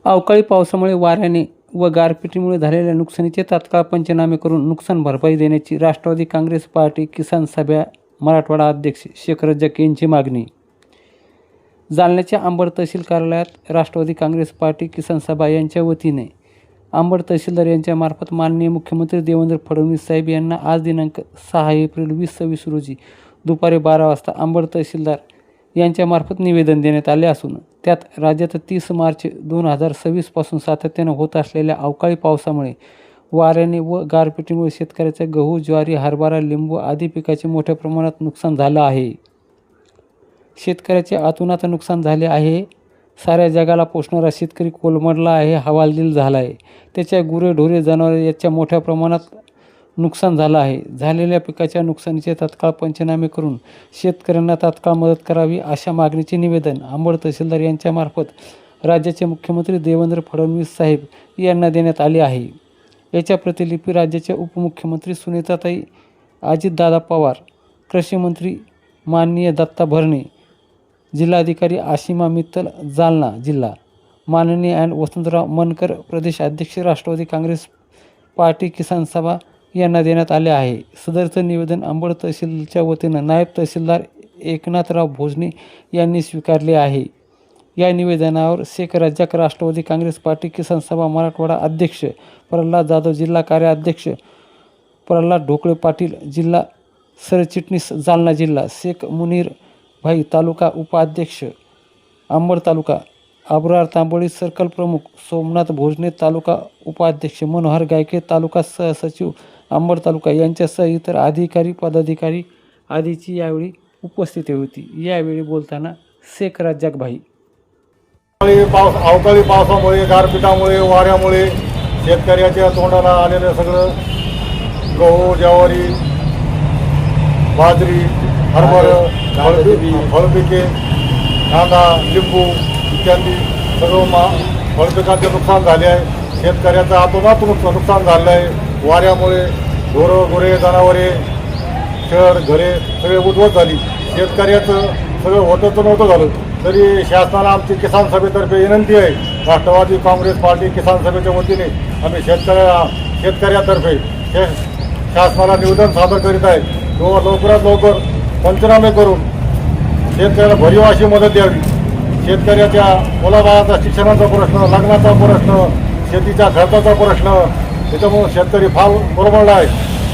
अवकाळी पावसामुळे वाऱ्याने व गारपिटीमुळे झालेल्या नुकसानीचे तात्काळ पंचनामे करून नुकसान भरपाई देण्याची राष्ट्रवादी काँग्रेस पार्टी किसान सभा मराठवाडा अध्यक्ष शेख रज्जाक यांची मागणी. जालन्याच्या अंबड तहसील कार्यालयात राष्ट्रवादी काँग्रेस पार्टी किसान सभा यांच्या वतीने अंबड तहसीलदार यांच्यामार्फत माननीय मुख्यमंत्री देवेंद्र फडणवीस साहेब यांना आज दिनांक 6 एप्रिल 2026 रोजी दुपारी 12 वाजता अंबड तहसीलदार यांच्यामार्फत निवेदन देण्यात आले असून त्यात राज्यात 30 मार्च 2026 पासून सातत्याने होत असलेल्या अवकाळी पावसामुळे वाऱ्याने व गारपिटीमुळे शेतकऱ्याच्या गहू, ज्वारी, हरभरा, लिंबू आदी पिकाचे मोठ्या प्रमाणात नुकसान झालं आहे. शेतकऱ्याचे अतोनात नुकसान झाले आहे. साऱ्या जगाला पोषणारा शेतकरी कोलमडला आहे, हवालदिल झाला आहे. त्याच्या गुरेढोरे, जनावरे याच्या मोठ्या प्रमाणात नुकसान झालं आहे. झालेल्या पिकाच्या नुकसानीचे तात्काळ पंचनामे करून शेतकऱ्यांना तात्काळ मदत करावी अशा मागणीचे निवेदन अंबड तहसीलदार यांच्यामार्फत राज्याचे मुख्यमंत्री देवेंद्र फडणवीस साहेब यांना देण्यात आले आहे. याच्या प्रतिलिपी राज्याच्या उपमुख्यमंत्री सुनेत्राताई अजितदादा पवार, कृषीमंत्री माननीय दत्ता भरणे, जिल्हाधिकारी आशिमा मित्तल जालना जिल्हा, माननीय अँड वसंतराव मनकर प्रदेश अध्यक्ष राष्ट्रवादी काँग्रेस पार्टी किसान सभा यांना देण्यात आले आहे. सदरचं निवेदन अंबड तहसीलच्या वतीनं नायब तहसीलदार एकनाथराव भोजने यांनी स्वीकारले आहे. या निवेदनावर शेख रज्जाक राष्ट्रवादी काँग्रेस पार्टी किसान सभा मराठवाडा अध्यक्ष, प्रल्हाद जाधव जिल्हा कार्याध्यक्ष, प्रल्हाद ढोकळे पाटील जिल्हा सरचिटणीस जालना जिल्हा, शेख मुनीर भाई तालुका उपाध्यक्ष अंबड तालुका, अब्रार तांबोळी सर्कल प्रमुख, सोमनाथ भोजने तालुका उपाध्यक्ष, मनोहर गायके तालुका सहसचिव अंबड तालुका यांच्यासह इतर अधिकारी पदाधिकारी आदीची यावेळी उपस्थिती होती. यावेळी बोलताना शेख रज्जाक भाई. अवकाळी पावसामुळे, गारपिटामुळे, वाऱ्यामुळे शेतकऱ्याच्या तोंडाला आलेलं सगळं गहू, ज्वारी, बाजरी, हरभरा, फळपिके, कांदा, लिंबू इत्यादी सर्व फळपिकांचे नुकसान झाले आहे. शेतकऱ्याचं अतोनात नुकसान झालं आहे. वाऱ्यामुळे ढोरं, गुरे, जनावरे, शहर, घरे सगळे उद्ध्वस्त झाली. शेतकऱ्याचं सगळं होतं नव्हतं झालं. तरी शासनाला आमची किसान सभेतर्फे विनंती आहे. राष्ट्रवादी काँग्रेस पार्टी किसान सभेच्या वतीने आम्ही शेतकऱ्यातर्फे शासनाला निवेदन सादर करीत आहे. लवकरात लवकर पंचनामे करून शेतकऱ्याला भरीव अशी मदत द्यावी. शेतकऱ्याच्या मुलाबाळाचा शिक्षणाचा प्रश्न, लग्नाचा प्रश्न, शेतीच्या खर्चाचा प्रश्न, त्याच्यामुळे शेतकरी फार कोलमडला आहे.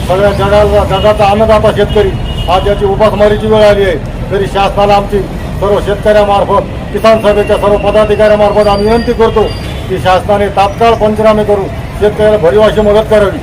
सगळ्या जगाचा अन्नदाता शेतकरी आज याची उपासमारीची वेळ आली आहे. तरी शासनाला आमची सर्व शेतकऱ्यामार्फत, किसान सभेच्या सर्व पदाधिकाऱ्यामार्फत आम्ही विनंती करतो की शासनाने तात्काळ पंचनामे करून शेतकऱ्याला भरीव अशी मदत करावी.